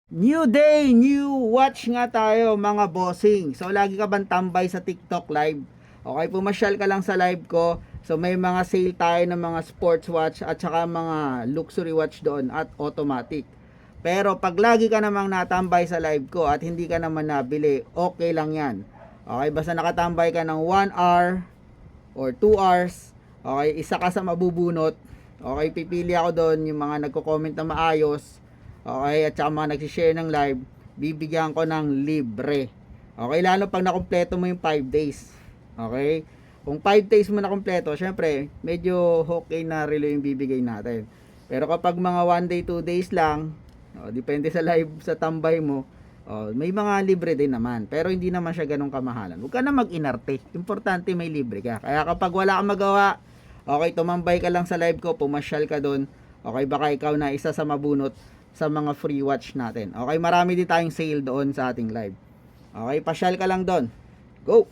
New day, new watch nga tayo mga bossing. So lagi ka bang tambay sa TikTok live? Okay, pumasyal ka lang sa live ko. So may mga sale tayo ng mga sports watch at saka mga luxury watch doon at automatic. Pero pag lagi ka namang natambay sa live ko at hindi ka naman nabili, okay lang yan. Okay, basta nakatambay ka ng 1 hour or 2 hours, okay, isa ka sa mabubunot. Okay, pipili ako doon yung mga nagko-comment na maayos. Okay, at saka mga nagsishare ng live, bibigyan ko ng libre. Okay, lalo pag nakumpleto mo yung 5 days. Okay? Kung 5 days mo na kumpleto, syempre, medyo okay na relo yung bibigay natin. Pero kapag mga 1 day, 2 days lang, depende sa live, sa tambay mo, may mga libre din naman. Pero hindi naman siya ganun kamahalan. Huwag ka na mag-inarte. Importante may libre ka. Kaya kapag wala kang magawa, okay, tumambay ka lang sa live ko, pumasyal ka doon. Okay, baka ikaw na isa sa mabunot sa mga free watch natin. Okay, marami din tayong sale doon sa ating live. Okay, pasyal ka lang doon. Go!